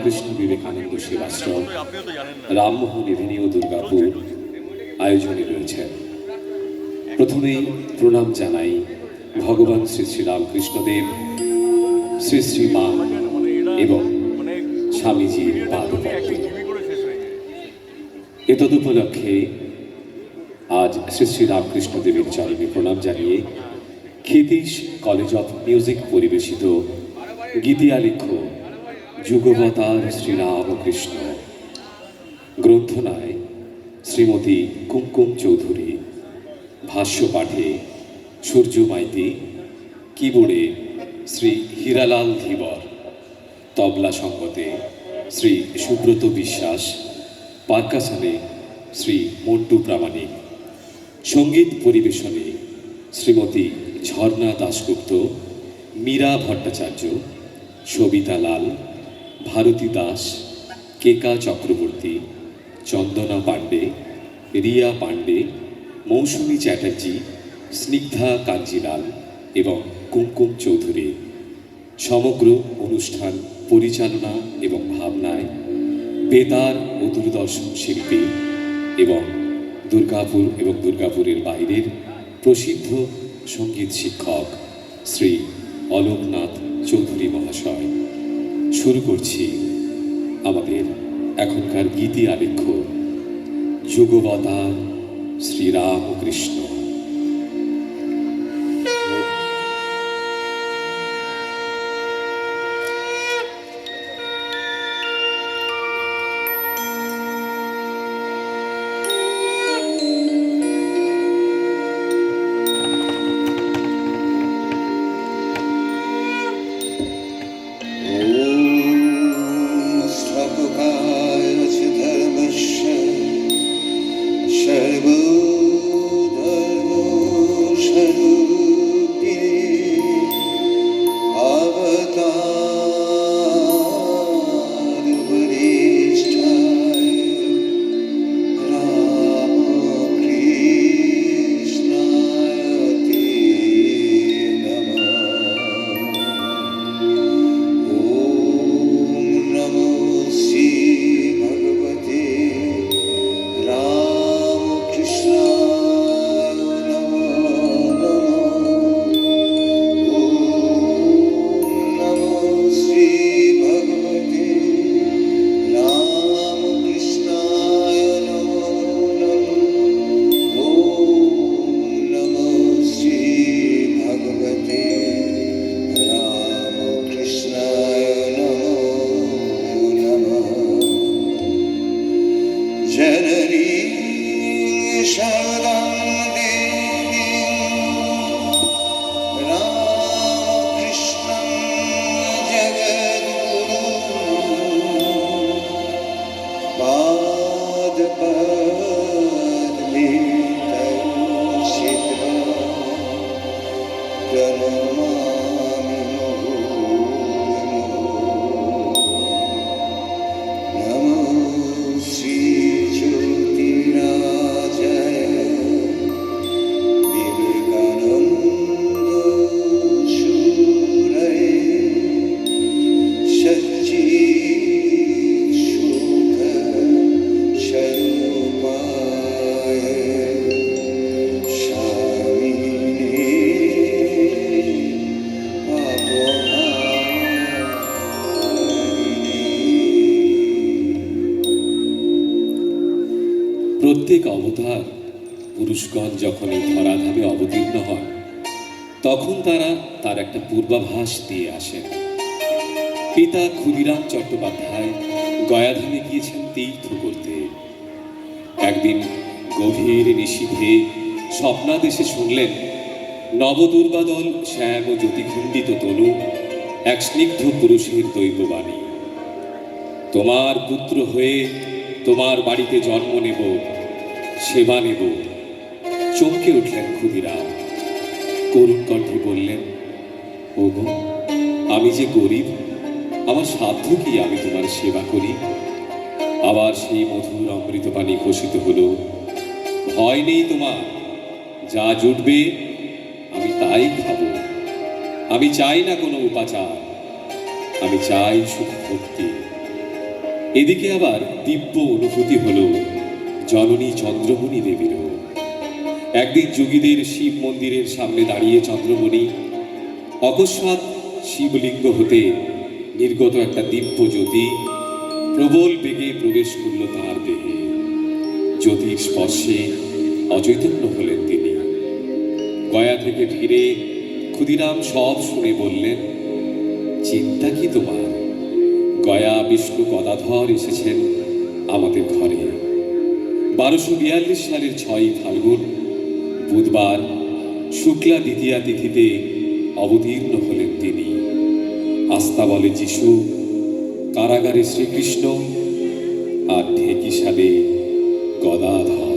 Krishna Vivekananda Sevashram, Rammohan Avenue, Durgapur আয়োজনে রয়েছেন। প্রথমেই প্রণাম জানাই ভগবান শ্রী শ্রী রামকৃষ্ণদেব, শ্রী শ্রী মা এবং স্বামীজির পাদপদ্মে। এতদুপলক্ষে আজ শ্রী শ্রী রামকৃষ্ণদেবের চরণে প্রণাম জানিয়ে ক্ষিতীশ কলেজ অফ মিউজিক পরিবেশিত গীতিয়ালেখ্য যুগবতার শ্রীরামকৃষ্ণ গ্রন্থনায় শ্রীমতী কুমকুম চৌধুরী, ভাষ্য পাঠে সূর্য মাইতি, কিবোর্ডে শ্রী হীরালাল ধীবর, তবলা সঙ্গতে শ্রী সুব্রত বিশ্বাস, পারকাশনে শ্রী মন্টু প্রামাণিক, সঙ্গীত পরিবেশনে শ্রীমতী ঝর্ণা দাশগুপ্ত, মীরা ভট্টাচার্য, সবিতা লাল, ভারতী দাস, কেকা চক্রবর্তী, চন্দনা পাণ্ডে, রিয়া পাণ্ডে, মৌসুমী চ্যাটার্জি, স্নিগ্ধা কাঞ্জিলাল এবং কুমকুম চৌধুরী। সমগ্র অনুষ্ঠান পরিচালনা এবং ভাবনায় বেতার ও দূরদর্শন শিল্পী এবং দুর্গাপুর এবং দুর্গাপুরের বাইরের প্রসিদ্ধ সঙ্গীত শিক্ষক শ্রী অলোকনাথ চৌধুরী মহাশয়। শুরু করছি আমাদের এখনকার গীতি আলেখ্য যুগবতার শ্রীরামকৃষ্ণ। প্রত্যেক অবতার পুরুষগণ যখন এই ধরাধামে অবতীর্ণ হয় তখন তারা তার একটা পূর্বাভাস দিয়ে আসেন। পিতা ক্ষুদিরাম চট্টোপাধ্যায় গয়াধামে গিয়েছেন তীর্থ করতে। একদিন গভীর নিশীথে স্বপ্নাদেশে শুনলেন নবদুর্বাদল শ্যাম ও জ্যোতিখণ্ডিত তনু এক স্নিগ্ধ পুরুষের দৈববাণী, তোমার পুত্র হয়ে তোমার বাড়িতে জন্ম নেব, সেবা নেব। চমকে উঠলেন ক্ষুদিরাম, করুণ কণ্ঠে বললেন, ওগো আমি যে গরিব, আমার সাধ্য কি আমি তোমার সেবা করি? আবার সেই মধুর অমৃতপানি ঘোষিত হলো, ভয় নেই তোমার, যা জুটবে আমি তাই খাব। আমি চাই না কোনো উপাচার, আমি চাই শুধু ভক্তি। এদিকে আবার দিব্য অনুভূতি হল জননী চন্দ্রমণি দেবীরও। একদিন যোগীদের শিব মন্দিরের সামনে দাঁড়িয়ে চন্দ্রমণি অকস্মাৎ শিবলিঙ্গ হতে নির্গত একটা দিব্য জ্যোতি প্রবল বেগে প্রবেশ করল তাঁর দেহে। জ্যোতির স্পর্শে অচৈতন্য হলেন তিনি। গয়া থেকে ফিরে ক্ষুদিরাম সব শুনে বললেন, চিন্তা কি তোমার? গয়া বিষ্ণু গদাধর এসেছেন আমাদের ঘরে। 1242 সালের 6ই ফাল্গুন বুধবার শুক্লা দ্বিতীয়া তিথিতে অবতীর্ণ হলেন তিনি। আস্থা বলে যিশু, কারাগারে শ্রীকৃষ্ণ, আর ঢেকিসালে গদাধর।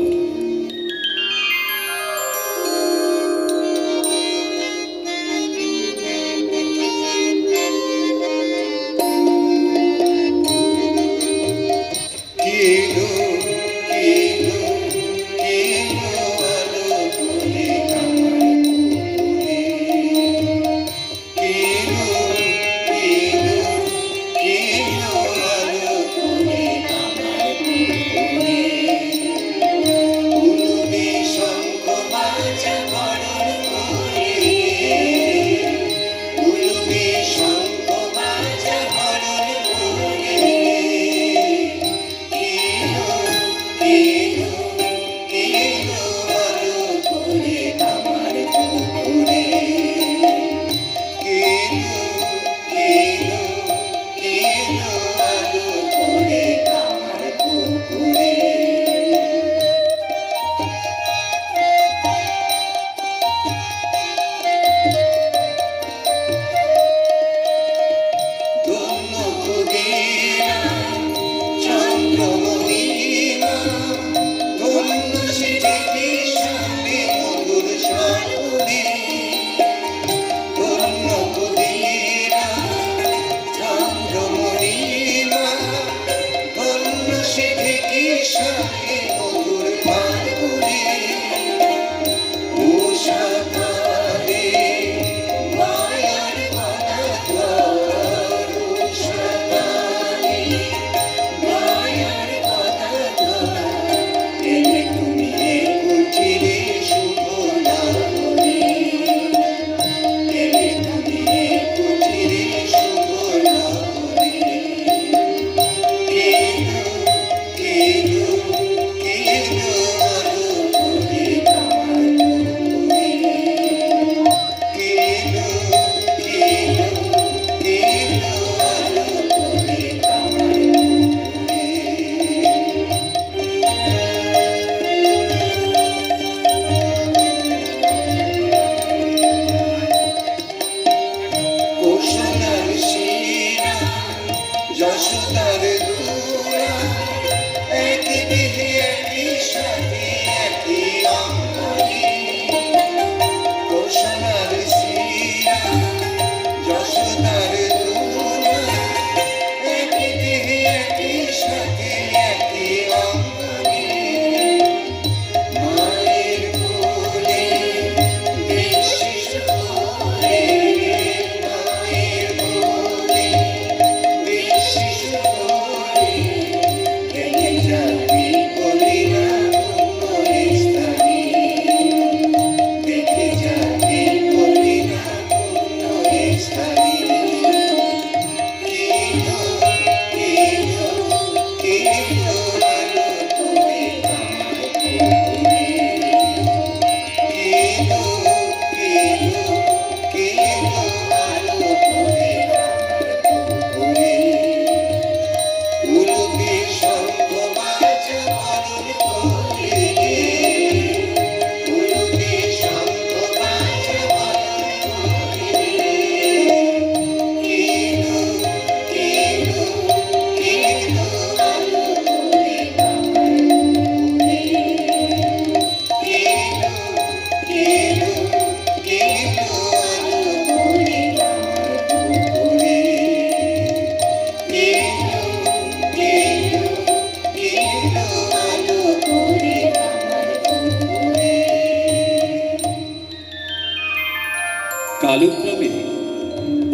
কালক্রমে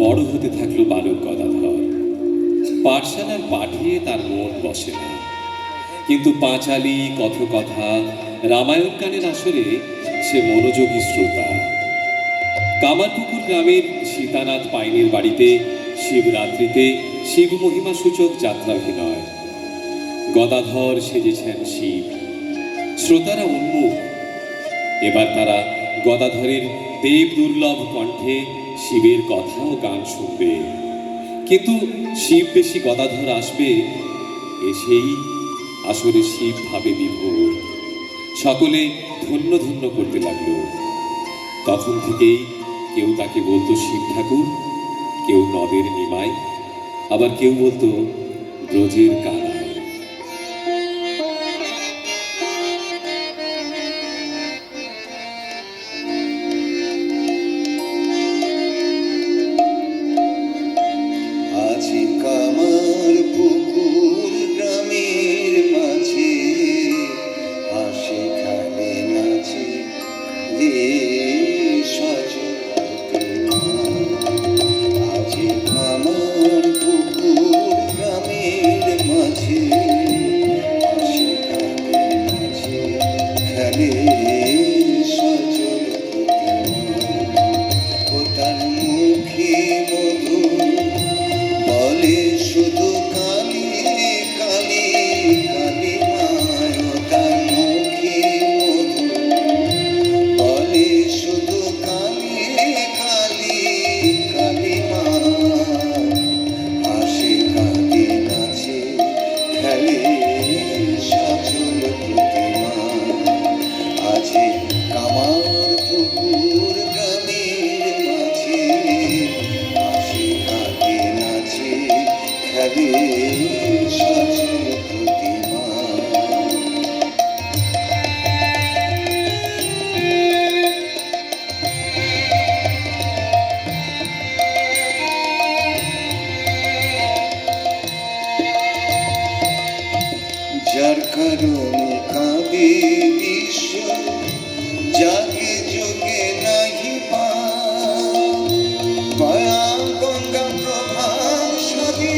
বড় হতে থাকলো বালক গদাধর। পাঠশালার পাঠে তার মন বসে না, কিন্তু পাঁচালী, কথকথা, রামায়ণ গানের আসরে সে মনোযোগী শ্রোতা। কামারপুকুর গ্রামের সীতানাথ পাইনের বাড়িতে শিবরাত্রিতে শিব মহিমা সূচক যাত্রাভিনয়। গদাধর সেজেছেন শিব, শ্রোতারা উন্মুখ। এবার তারা গদাধরের দেব দুর্লভ কণ্ঠে শিবের কথা ও গান শুনবে। কিন্তু শিব বেশি গদাধর আসবে, এসেই আসলে শিব ভাবে বিভোর। সকলে ধন্য ধন্য করতে লাগলো। তখন থেকেই কেউ তাকে বলতো শিব ঠাকুর, কেউ নদের নিমাই, আবার কেউ বলতো ব্রজের কানাই। আজি কামার পুকুর গ্রামের মাঝে হাসি খালে নাচে রে আজি কামার পুকুর গ্রামের মাঝে হাসি খালে নাচে খেলে সজল ও তার মুখে মধু বলে শুধু কালী কালী কালী মায়, তার মুখে মধু বলে শুধু কালী কালী কালী মা। হাসি কাঁদে নাচে খেলে সজল প্রতিমা। আজি কামার পুকুর গ্রামের মাঝে হাসি কাঁদে নাচে খেলে সজল প্রতিমা। যার কারণে কাঁদে বিশ্ব, জাগে যুগে নাহি পায়া গঙ্গা প্রভাব সদি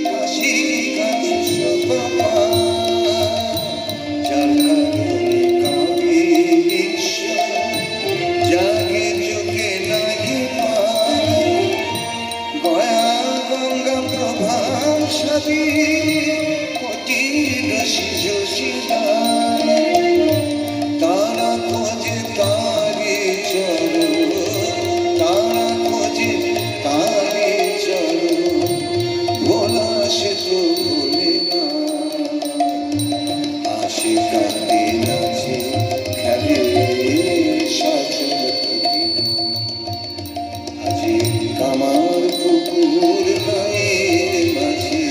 কাশি কাছে সপা। যার কারণে কাঁদে বিশ্ব, জাগে যুগে নাহি গয়া গঙ্গা প্রভাব সদি কোটি রসি যোশীদান। তারা খোঁজে তারে চলো, তারা খোঁজে তারে চলো, ভোলা সে তো ভোলে না। হাসি কাঁদে নাচে খেলে সজল প্রতিমা। আজি কামার পুকুর গায়ের মাঝে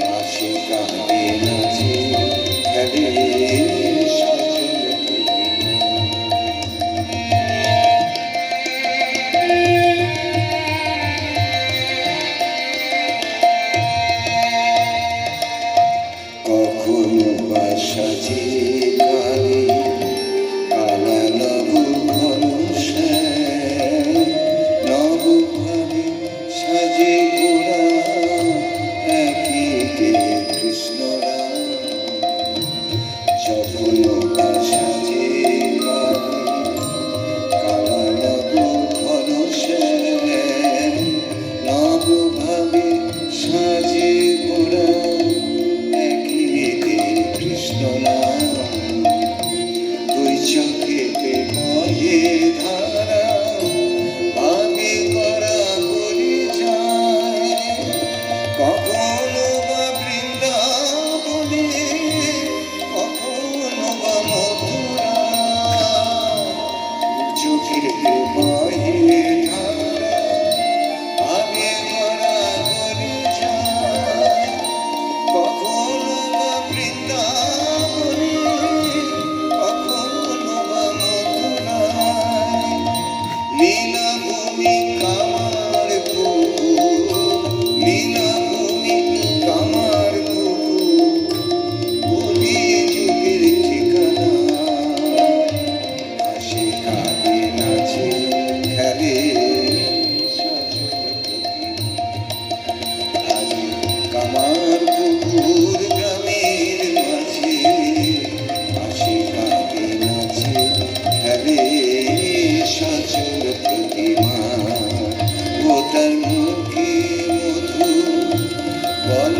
হাসি কাঁদে নাচে খেলে সজল প্রতিমা। কখনো বা সাজে কালী কালা নব ঘন শ্যাম, নব ভাবে সাজে গোরা একই দেব কৃষ্ণ রাম। যখনো বা সাজে কালী কালা নব ঘন শ্যাম, নব ভাবে সাজে গোরা একই দেব কৃষ্ণ নাম।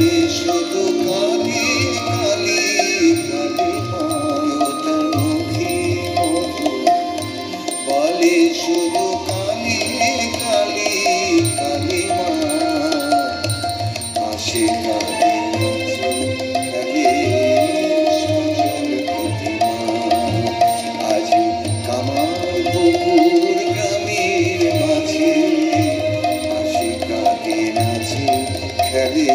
বলে শুধু কালি কালি কালি মায়তানুখী মধু বলে শুধু কালি কালি কালি মা আসে কালি কালি সজল প্রতিমা আজ কামার পুকুর গ্রামের মাঝে আসে কালি নাচে খেলে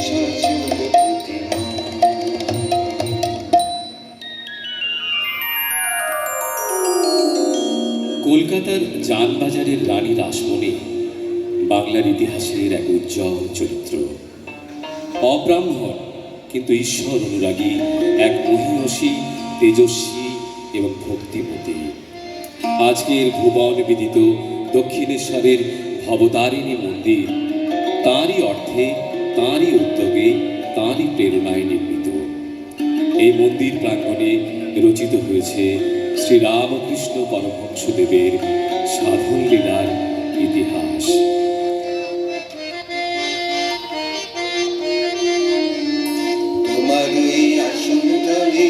সজল প্রতিমা। কলকাতার জানবাজারের রানী রাসমণি বাংলার ইতিহাসের এক উজ্জ্বল চরিত্র। অব্রাহ্মণ কিন্তু ঈশ্বর অনুরাগী, এক মহিয়সী, তেজস্বী এবং ভক্তিমতী। আজকের ভুবন বিদিত দক্ষিণেশ্বরের ভবতারিণী মন্দির তাঁরই অর্থে, তাঁরই উদ্যোগে, তাঁরই প্রেরণায় নির্মিত। এই মন্দির প্রাঙ্গণে রচিত হয়েছে শ্রীরামকৃষ্ণ পরমহংসদেবের সাধন লীলার ইতিহাস। তোমার এই আসন তলে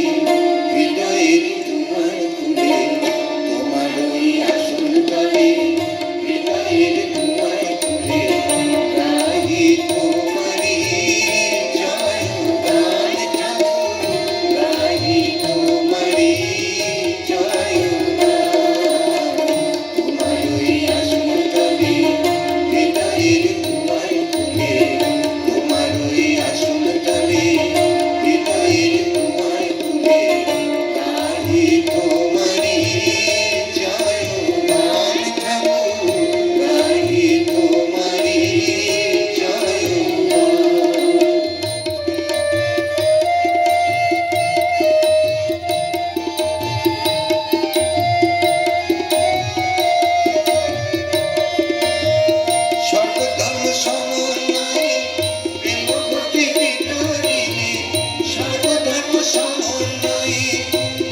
হৃদয়ের তোমার খুলে তোমার ওই আসন তলে হৃদয়ের তোমার খুলে গাহি তোমারি জয় গান ঠাকুর গাহি তোমারি জয় গান তোমার ওই আসন তলে হৃদয়ের তোমার খুলে তোমার ওই আসন তলে হৃদয়ের তোমার খুলে গাহি তোমারি জয় গান ঠাকুর গাহি তোমারি জয় গান। সর্বধর্ম সমন্বয়ে প্রেম ভক্তি বিতরিণী সর্বধর্ম সমন্বয়ে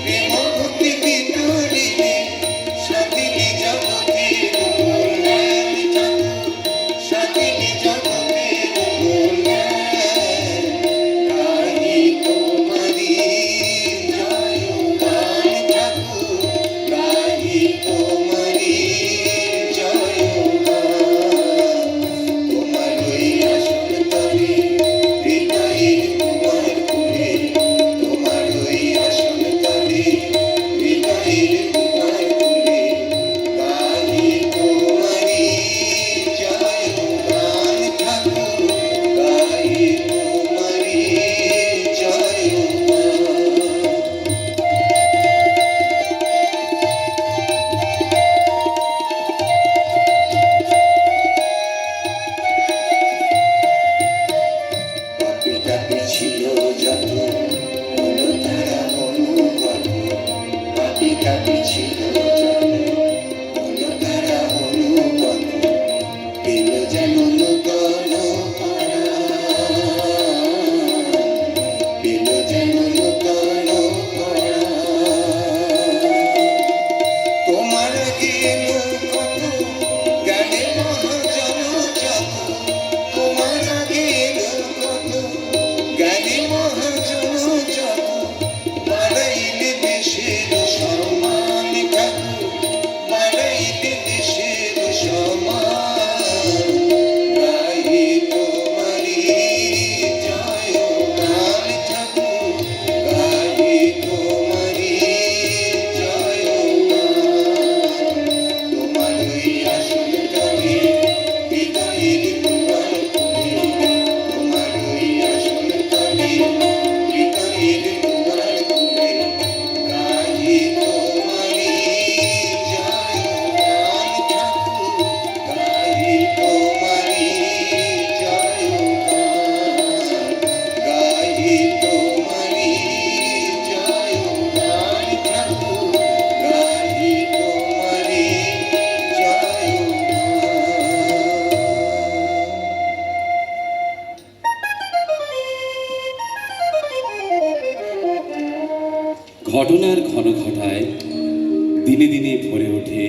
প্রেম ভক্তি বিতরিণী স্বাধীনী জগতের কল্যাণ ঠাকুর স্বাধীনী জগতের কল্যাণ গাহি তোমারি জয় গান ঠাকুর গাহি তোমারি জয় গান তোমার ওই আসন তলে হৃদয়ের তোমার খুলে তোমার ওই আসন তলে হৃদয়ের তোমার খুলে গাহি তোমারি জয় গান ঠাকুর গাহি তোমারি জয় গান। পাপি তাপি ছিল যত হলো তারা অনুগত পাপি তাপি ছিল যত হলো তারা অনুগত পেল যেন নূতন পরাণ পেল যেন নূতন পরাণ তোমার গেল কত জ্ঞানে মহাজন যত তোমার গেল কত জ্ঞানে মহাজন যত বাড়াইলে দেশের সম্মান ঠাকুর বাড়াইলে দেশের সম্মান গাহি তোমারি জয় গান ঠাকুর গাহি তোমারি জয় গান তোমার ওই আসন তলে হৃদয়ের তোমার খুলে তোমার ওই আসন তলে হৃদয়ের তোমার খুলে গাহি তোমারি জয় গান ঠাকুর গাহি তোমারি জয় গান গাহি তোমারি জয় গান ঠাকুর গাহি তোমারি জয় গান। ঘটনার ঘন ঘটায় দিনে দিনে ভরে ওঠে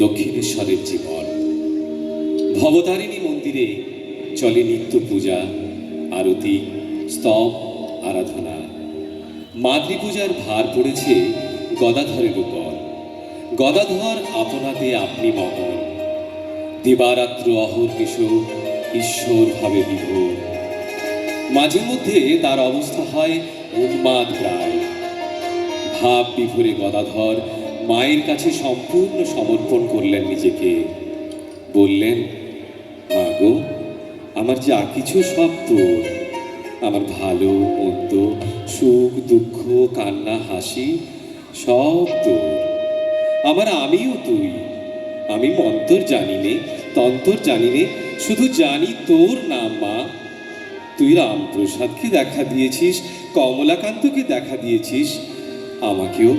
দক্ষিণেশ্বরের জীবন। ভবতারিণী মন্দিরে চলে নিত্য পূজা, আরতি, স্তব, আরাধনা। মাতৃপূজার ভার পড়েছে গদাধরের উপর। গদাধর আপনাতে আপনি মগন, দিবারাত্র অহর্নিশ ঈশ্বর ভাবে বিভোর। মাঝে মধ্যে তার অবস্থা হয় উন্মাদ প্রায়। ভাব বিভোরে গদাধর মায়ের কাছে সম্পূর্ণ সমর্পণ করলেন নিজেকে। বললেন, মা গো, আমার যা কিছু সব তোর। আমার ভালো মন্দ, সুখ দুঃখ, কান্না হাসি সব তোর। আমার আমিও তুই। আমি মন্তর জানি নে, তন্তর জানি নে, শুধু জানি তোর নাম মা। তুই রামপ্রসাদকে দেখা দিয়েছিস, কমলাকান্তকে দেখা দিয়েছিস। আমাকেও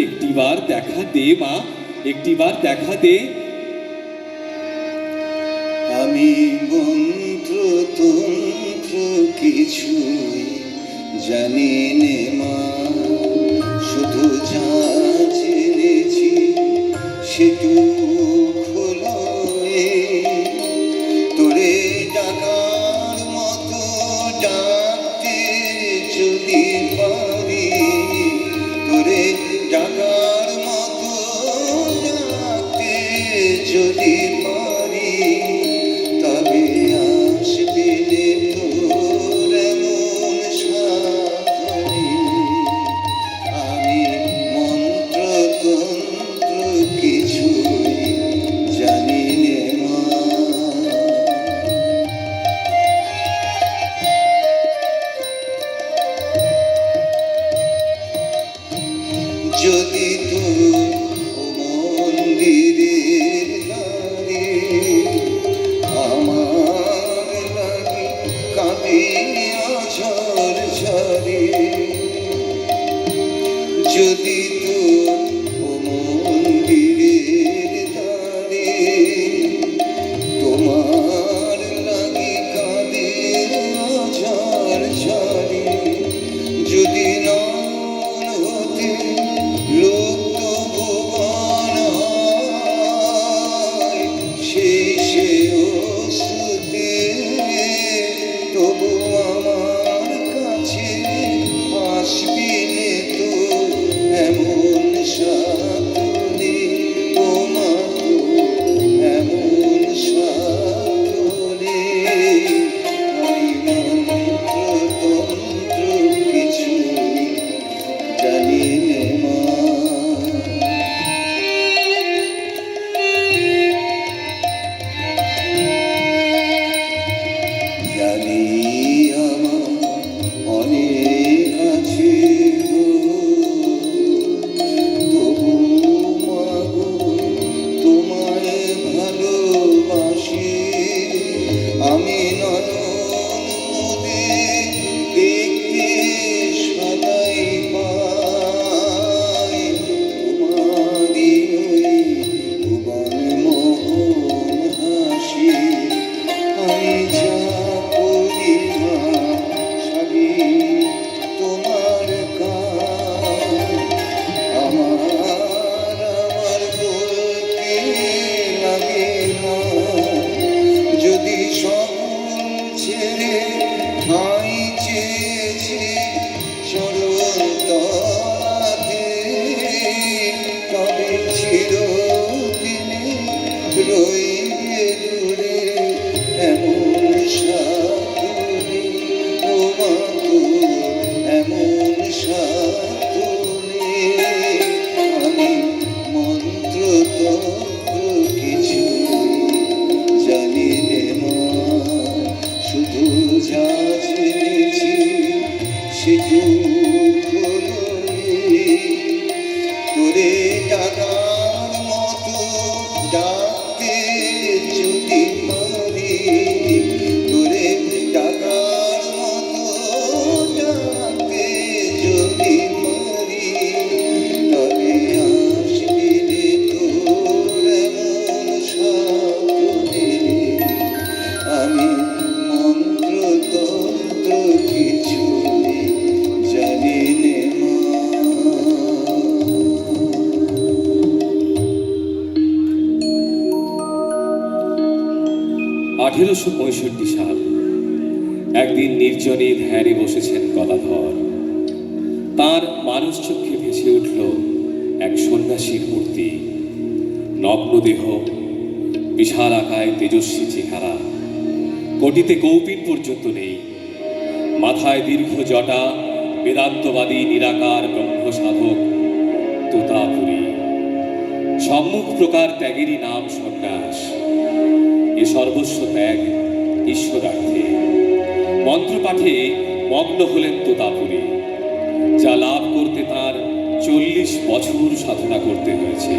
একটিবার দেখা দে মা, একটিবার দেখা দে। আমি মন্ত্র তন্ত্র কিছুই জানি নে মা, শুধু যা জেনেছি সেটুক হলো তোরে ডাকার মতো ডাকতে যদি পারি, তোরে ডাকার মতো ডাকতে যদি পারি, তবে আসবে রে তোর এমন সাধনে। আমি মন্ত্র তন্ত্র কিছুই জানি নে মা। যদি তোর ও মন্দিরের দ্বারে আমার লাগে কাঁদিয়া ঝড় ঝরে, যদি তোর ও মন্দিরের দ্বারে তোমার লাগে কাঁদিয়া ঝড় ঝরে, যদি নয়ন হতে লুপ্ত ভুবন হয়, সেই সে অশ্রুতে তবু আমার কাছে আসবি নে তোর এমন সাধনে। ও মা তোর এমন সাধনে। আমি মন্ত্র তন্ত্র কিছুই জানি নে মা। জানি আমার অনেক আছে গো, তবু মা গো তোমায় ভালোবাসি। আমি নয়ন মুদে দেখতে সদাই পাই তোমারই ওই ভুবন মোহন হাসি। আমি যা করি মা সবই তোমার কাজ, আমার বলতে লাগে না। যদি সকল ছেড়ে ঠাঁই চেয়েছি চরণ তলাতে, তবে চিরদিনে রইবে দূরে এমন সাধনে। ও মা তোর এমন সাধনে। আমি মন্ত্র তন্ত্র কিছুই জানি নে মা, শুধু যা জেনেছি সেটুক হলো তোরে ডাকার মতো ডাকতে যদি পারি, তোরে ডাকার মতো ডাকতে যদি পারি, তবে আসবি রে তোর এমন সাধনে। আমি মন্ত্র তন্ত্র কিছুই জানি নে মা। 1865 সাল একদিন নির্জনে ধ্যানে বসেছেন গদাধর। তার মানুষ চক্ষে ভেসে উঠল এক সন্ন্যাসীর মূর্তি। নগ্ন দেহ, বিশাল আকায় তেজস্বী চেহারা, কোটিতে কৌপিন পর্যন্ত নেই, মাথায় দীর্ঘ জটা, বেদান্তবাদী নিরাকার ব্রহ্ম সাধক তোতাপুরী। সম্মুখ প্রকার ত্যাগেরই নাম সন্ন্যাস। এ সর্বস্ব ত্যাগ ঈশ্বরার্থে। মন্ত্রপাঠে মগ্ন হলেন তোতাপুরী, যা লাভ করতে তার 40 বছর সাধনা করতে হয়েছে।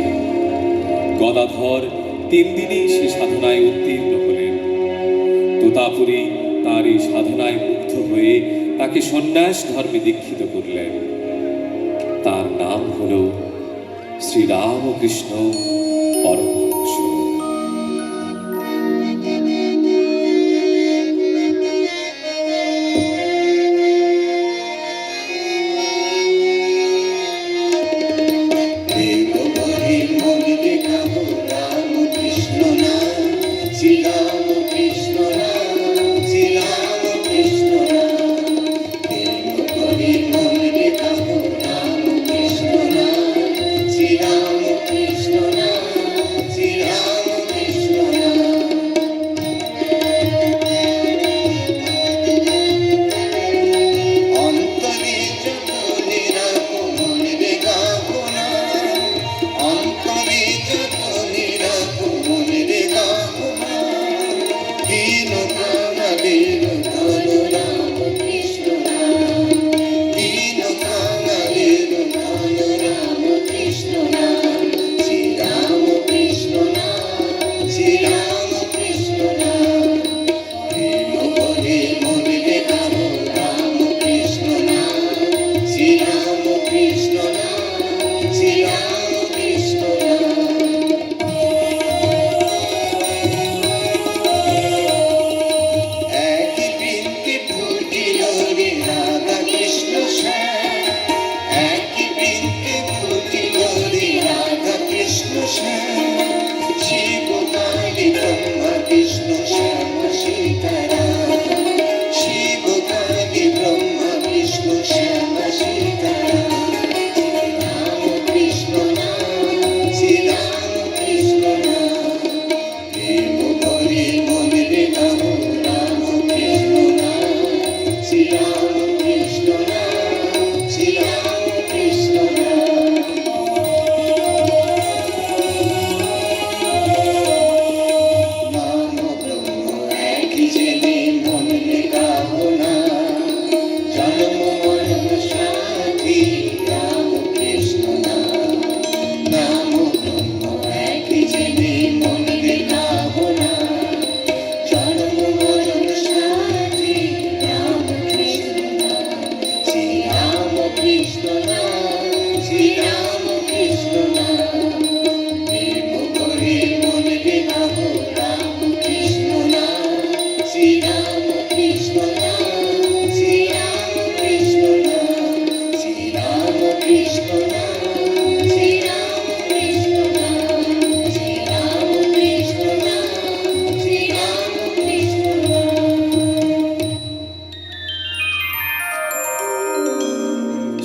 গদাধর 3 দিনেই সে সাধনায় উত্তীর্ণ হলেন। তোতাপুরী তার এই সাধনায় মুগ্ধ হয়ে তাকে সন্ন্যাস ধর্মে দীক্ষিত করলেন। তার নাম হল শ্রীরামকৃষ্ণ পরমহংস।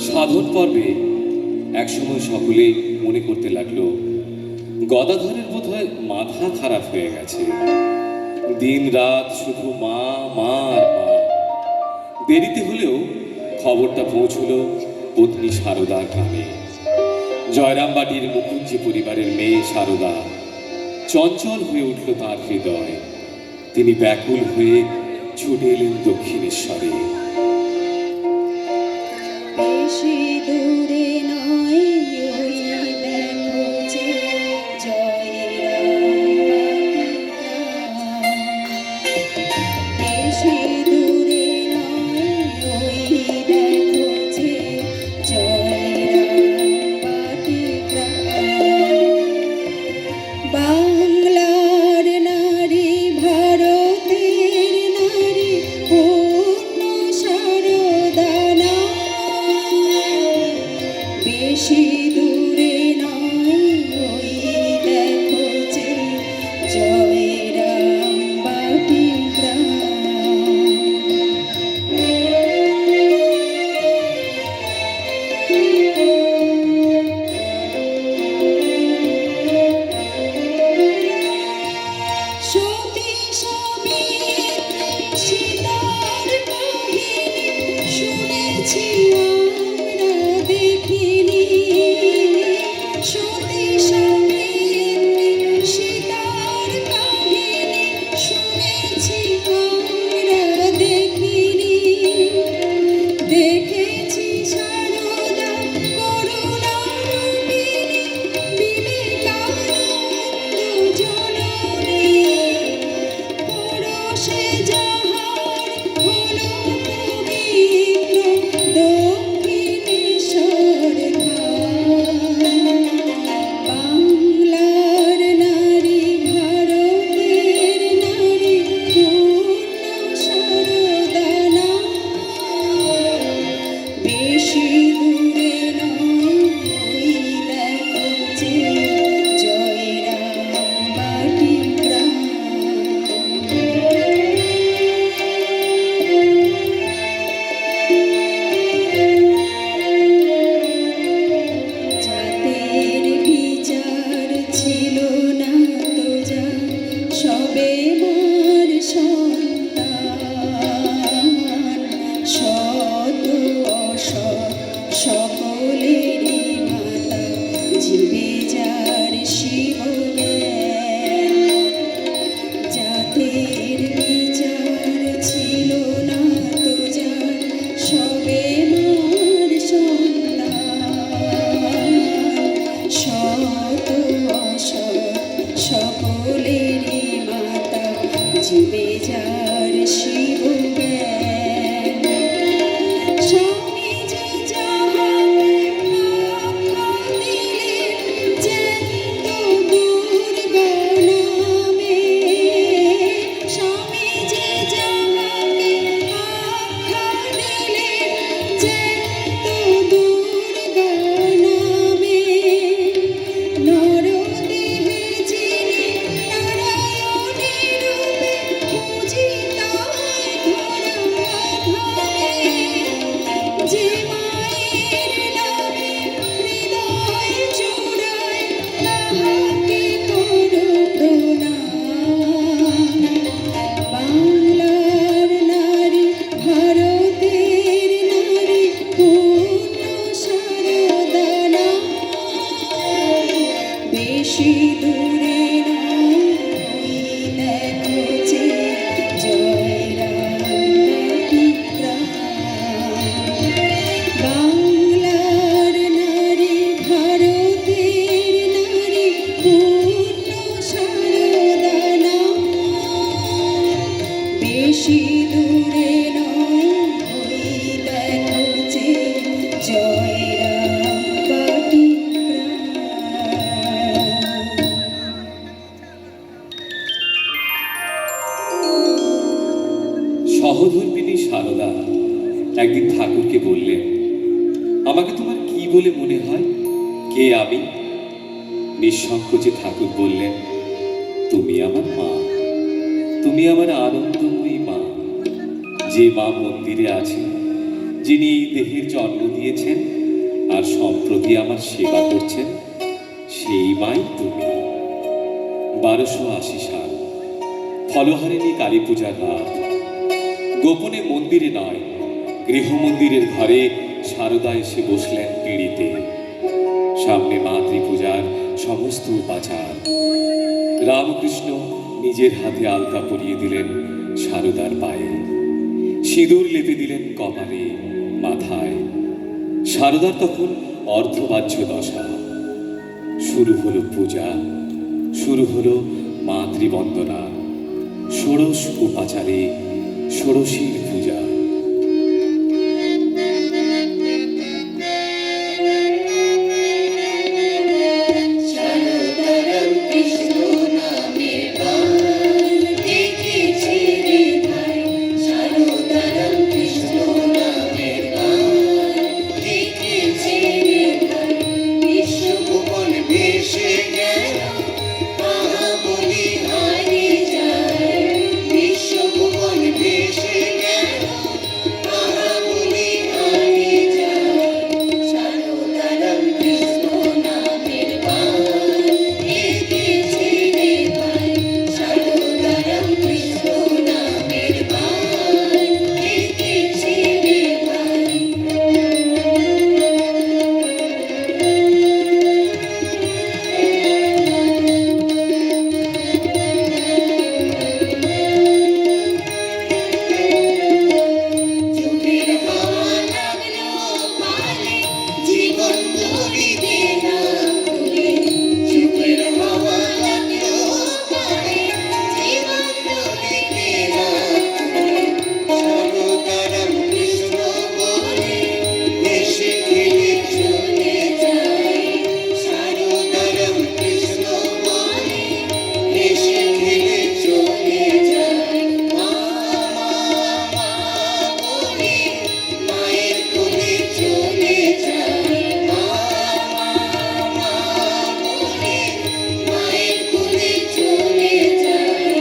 সাধন পর্বে একসময় সকলে মনে করতে লাগলো গদাধরের বোধহয় মাথা খারাপ হয়ে গেছে। দিন রাত শুধু মা মা আর মা। দেরিতে হলেও খবরটা পৌঁছল পত্নী সারদার কানে। জয়রামবাটির মুখুজ্জি পরিবারের মেয়ে সারদা। চঞ্চল হয়ে উঠল তার হৃদয়। তিনি ব্যাকুল হয়ে ছুটে এলেন দক্ষিণেশ্বরে। বেশি দূরে নয় ওই দেখো যে বেশি দূরে নয় ওই দেখো যে জয়রামবাটি বাংলার নারী ভারতের নারী পূর্ণ সারদা সারদা একদিন ঠাকুরকে বললেন, আমাকে তোমার কি বলে মনে হয়? কে আমি? নিঃসংকোচে ঠাকুর বললেন, তুমি আমার মা, তুমি আমার আনন্দময়ী মা। যে মা মন্দিরে আছে, যিনি এই দেহের জন্ম দিয়েছেন আর সম্প্রতি আমার সেবা করছেন, সেই মাই তুমি। 1280 সাল, ফলহারিণী কালী পূজার রাত। গোপনে মন্দিরে নয়, গৃহমন্দিরের ঘরে সারদা এসে বসলেন পিঁড়িতে। সামনে মাতৃপূজার সমস্ত উপাচার। রামকৃষ্ণ নিজের হাতে আলতা পরিয়ে দিলেন সারদার পায়ে, সিঁদুর লেপে দিলেন কপালে, মাথায়। সারদার তখন অর্ধবাহ্য দশা। শুরু হলো পূজা, শুরু হলো মাতৃবন্দনা, ষোড়শ উপাচারে ষোড়শীর পূজা। সারদারাম কৃষ্ণ নামের গান দেখেছি রে ভাই, সারদারাম কৃষ্ণ নামের গান দেখেছি রে ভাই। বিশ্বভুবন ভেসে গেল তাহা বলি হারিয়ে যায়, বিশ্বভুবন ভেসে গেল তাহা বলি হারিয়ে যায়। সারদারাম কৃষ্ণ নামের গান দেখেছি রে ভাই, সারদারাম কৃষ্ণ নামের গান দেখেছি রে ভাই। যুগের হাওয়া লাগলো পালে, জীবন তরিতে না ভুলে। যুগের হাওয়া লাগলো পালে, জীবন তরিতে না ভুলে। সারদারাম কৃষ্ণ বলে ভেসে খেলে চলে যায়, সারদারাম কৃষ্ণ বলে ভেসে খেলে চলে যায়। মা মা মা বলে মায়ের কোলে চলে যায়, মা মা মা বলে মায়ের কোলে চলে যায়।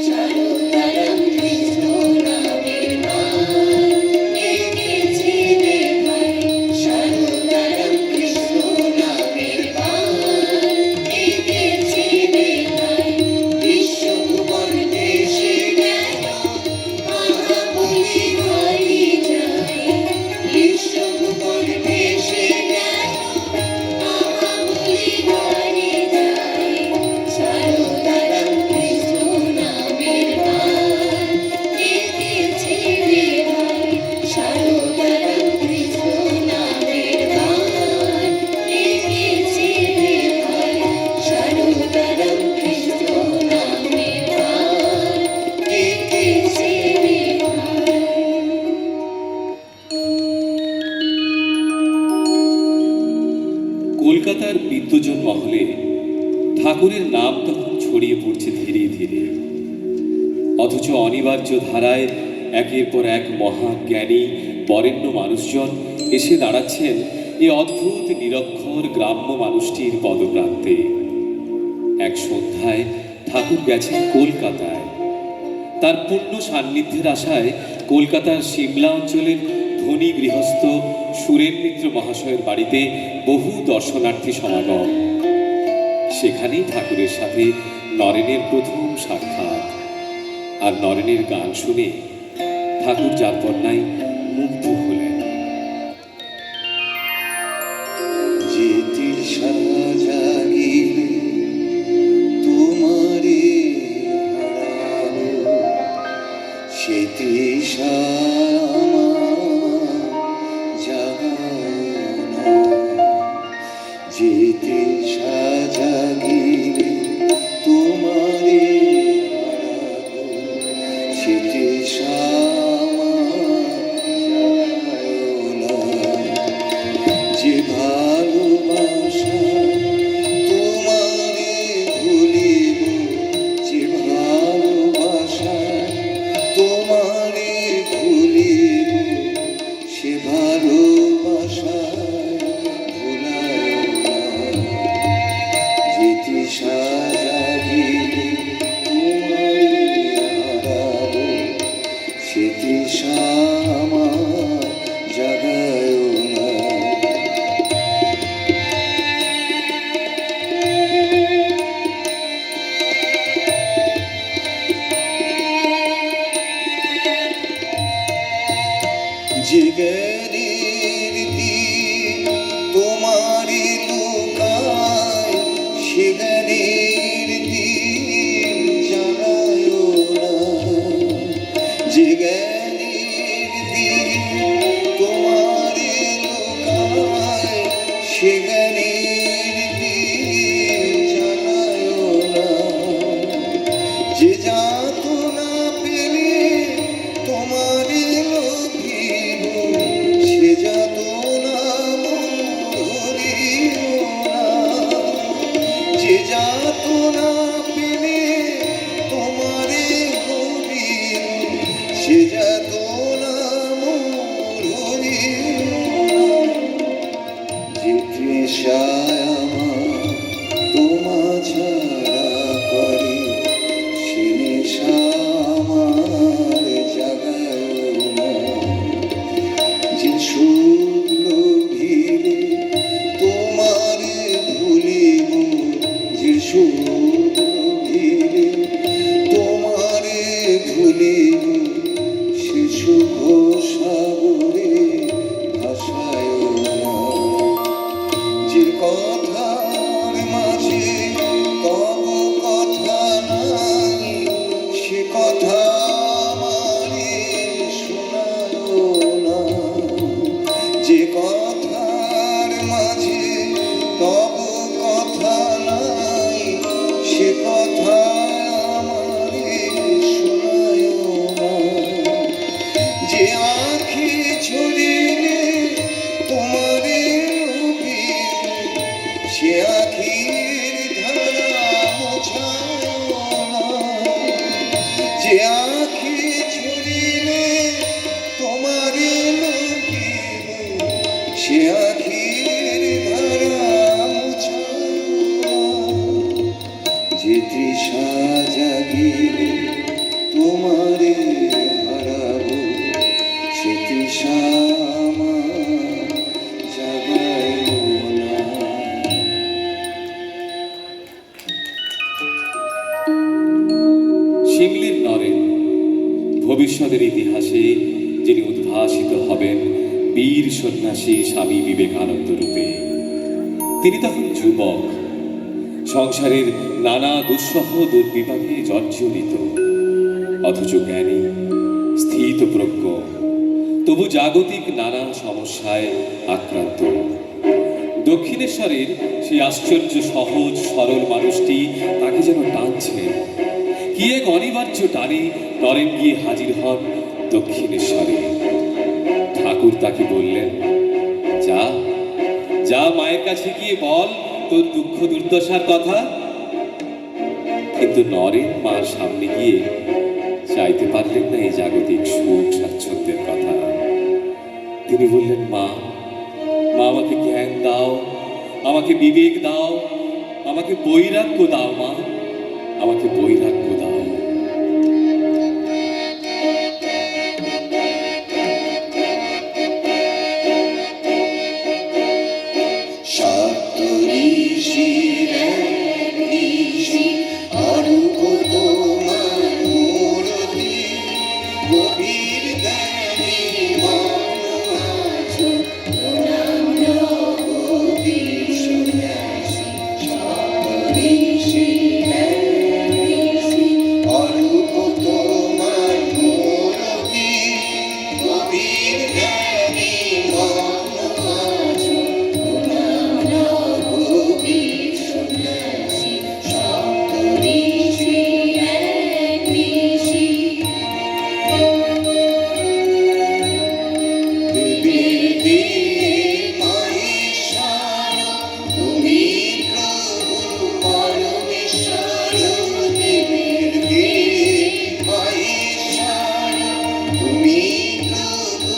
সারদারাম কৃষ্ণ নামের গান দেখেছি রে ভাই, সারদারাম কৃষ্ণ নামের গান দেখেছি রে ভাই। বিশ্বভুবন ভেসে গেল তাহা বলি হারিয়ে যায়, বিশ্বভুবন ভেসে গেল তাহা বলি হারিয়ে যায়। সারদারাম কৃষ্ণ নামের গান দেখেছি রে ভাই, সারদারাম কৃষ্ণ নামের গান দেখেছি রে ভাই, সারদারাম কৃষ্ণ নামের গান দেখেছি রে ভাই। কলকাতার বিদ্যজন মহলে ঠাকুরের নাম তখন ছড়িয়ে পড়ছে ধীরে ধীরে। অথচ অনিবার্য ধারায় একের পর এক মহাজ্ঞানী বরেণ্য মানুষজন এসে দাঁড়াচ্ছেন এই অদ্ভুত নিরক্ষর গ্রাম্য মানুষটির পদপ্রান্তে। এক সন্ধ্যায় ঠাকুর গেছেন কলকাতায়। তার পূর্ণ সান্নিধ্যের আশায় কলকাতার সিমলা অঞ্চলের ধনী গৃহস্থ সুরেন মিত্র মহাশয়ের বাড়িতে বহু দর্শনার্থী সমাগম। সেখানেই ঠাকুরের সাথে নরেনের প্রথম সাক্ষাৎ। আর নরেনের গান শুনে ঠাকুর যারপন্নায় মুগ্ধ হলেন। যে তৃষা জাগিলে তোমারে হারাবো, সে তৃষা আমার জাগানো না। যে তৃষা জাগিলে তোমারে হারাবো, সে তৃষা আমার জাগানো না। যে ভালোবাসা তোমারে ভুলিব, যে ভালোবাসা তোমারে ভুলিব, যে জ্ঞানের দিন তোমারই লুকায় সে জ্ঞানের দিন জানায় না যে জ্ঞানের দিন তোমারই লুকায় সে জ্ঞানের দিন জানায় না যে যাতনা পেলে তোমারই লোভিব সে যাতনা ধরিও না যে যাতনা পেলে তোমারই লোভিব সে যাতনা ধরিও না যে তৃষায় আমার তোমা ছাড়া করে সে নেশা আমার জাগায় না যে শুক্ল ভিড়ে তোমারে ভুলিব যে শুক্ল ভিড়ে তোমারে ভুলিব সে সুখ সাগরে ভাসায় না যে কথার মাঝে তব কথা নাই সে কথা আমারে শোনায় না যে কথার মাঝে তব কথা নাই সে কথা আমারে শোনায় না যে আঁখি ছড়িলে তোমারে লোভিব সে আঁখির ধারা মোছায় না যে আঁখি ছড়িলে তোমারে লোভিব সে আঁখির ধারা মোছায় না যে তৃষা জাগিলে তোমারে হারাবো সে তৃষা আমার জাগায় না শিমলির নরেন ভবিষ্যতের ইতিহাসে যিনি উদ্ভাসিত হবেন বীর সন্ন্যাসী স্বামী বিবেকানন্দ রূপে। তিনি তখন যুবক, সংসারের নানা দুঃসহ দুর্বিপাকে জর্জরিত, অথচ জ্ঞানী স্থিতপ্রজ্ঞ, তবু জাগতিক নানা সমস্যায় আক্রান্ত। দক্ষিণেশ্বরের সেই আশ্চর্য সহজ সরল মানুষটি তাকে যেন টানছে। কি এক অনিবার্য টানে নরেন গিয়ে হাজির হন দক্ষিণেশ্বরে। ঠাকুর তাকে বললেন, যা যা মায়ের কাছে গিয়ে বল তোর দুঃখ দুর্দশার কথা। কিন্তু নরেন মার সামনে গিয়ে চাইতে পারলেন না এই জাগতিক সুখ স্বাচ্ছন্দ্যের কথা। তিনি বললেন, মা মা আমাকে জ্ঞান দাও, আমাকে বিবেক দাও, আমাকে বৈরাগ্য দাও, মা আমাকে বৈরাগ্য দাও। সপ্তঋষির এক ঋষি অরূপ তোমার মূরতি গভীর জ্ঞানী মগ্ন আছো প্রণাম রঘুবি সন্ন্যাসী সপ্তঋষি ঋষি অরূপ তোমার মূরতি গভীর জ্ঞানী মগ্ন আছো প্রণাম রঘুবি সন্ন্যাসী সপ্তঋষি ঋষি দেবী মহেশ্বর তুমি প্রভু পরমেশ্বর দেবী মহেশ্বর তুমি প্রভু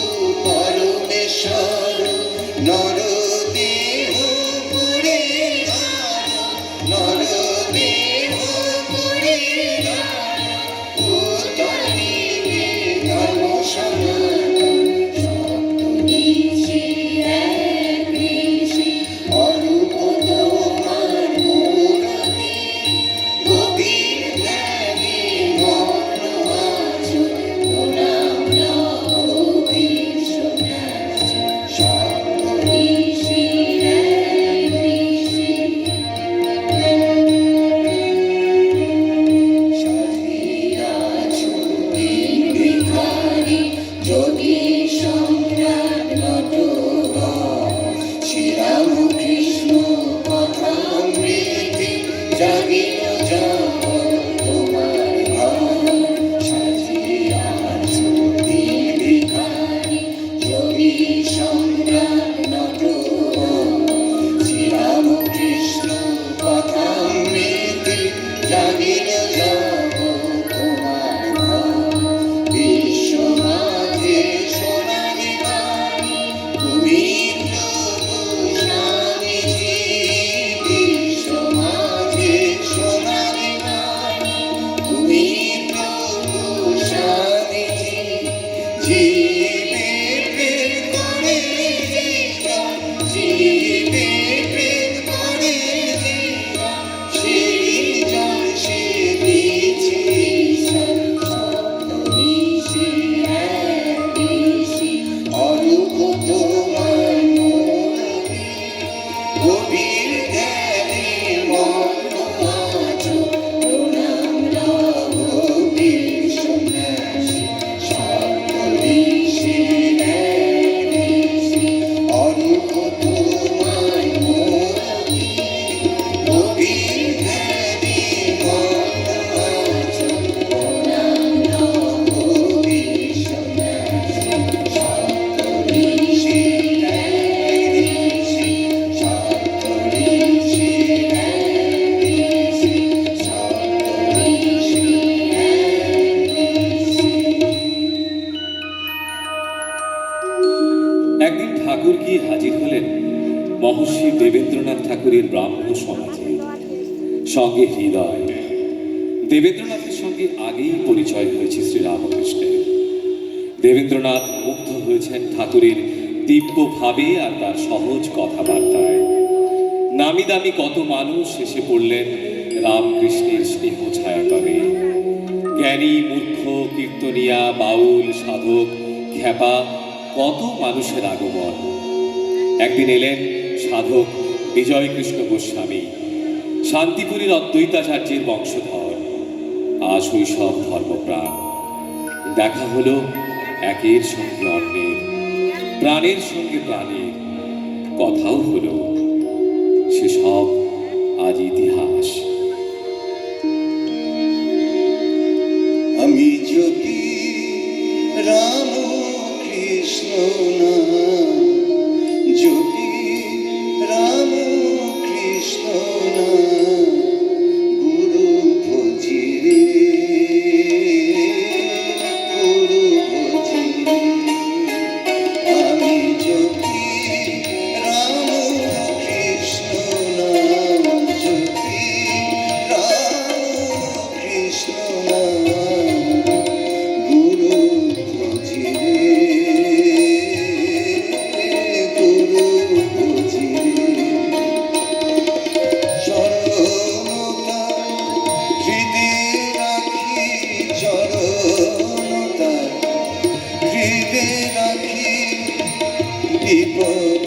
জীবে প্রেম করে যে জন, জীবে প্রেম করে যে জন, সেই জন সে দিয়েছে ঈশ্বর। ঋষি এক ঋষি অরূপ তোমার মূরতি, গভীর ধ্যানে মগ্ন আছো। প্রণাম লহ সন্ন্যাসী সপ্তঋষির এক ঋষি, অরূপ তোমার মূরতি, গভীর ধ্যানে মগ্ন আছো। প্রণাম লহ সন্ন্যাসী সপ্তঋষির এক ঋষি, সপ্তঋষির এক ঋষি, সপ্তঋষির একদিন ঠাকুর গিয়ে হাজির হলেন মহর্ষি দেবেন্দ্রনাথ ঠাকুরের ব্রাহ্ম সমাজে, সঙ্গে হৃদয়। দেবেন্দ্রনাথের সঙ্গে আগেই পরিচয় হয়েছে শ্রীরামকৃষ্ণের। দেবেন্দ্রনাথ মুগ্ধ হয়েছেন ঠাকুরের দিব্য ভাবে আর তার সহজ কথাবার্তায়। নামি দামি কত মানুষ এসে পড়লেন রামকৃষ্ণের স্নেহ ছায়াতলে। জ্ঞানী মূর্খ, কীর্তনিয়া, বাউল, সাধক, খ্যাপা, কত মানুষের আগমন। একদিন এলেন সাধক বিজয়কৃষ্ণ গোস্বামী, শান্তিপুরীর অদ্বৈতাচার্যের বংশধর, আশৈশব ধর্মপ্রাণ। দেখা হলো একের সঙ্গে অন্যের, প্রাণের সঙ্গে প্রাণের। কথাও হলো, সেসব আজ ইতিহাস। আমি যদি রাম কৃষ্ণ নাম, যদি রাম কৃষ্ণ নাম, গুরু ভজি রে, গুরু ভজি রে। আমি যদি রাম কৃষ্ণ নাম, যদি রাম কৃষ্ণ নাম, গুরু ভজি রে, গুরু ভজি রে। চরণতা হৃদে রাখি, চরণতা হৃদে রাখি, বিপদ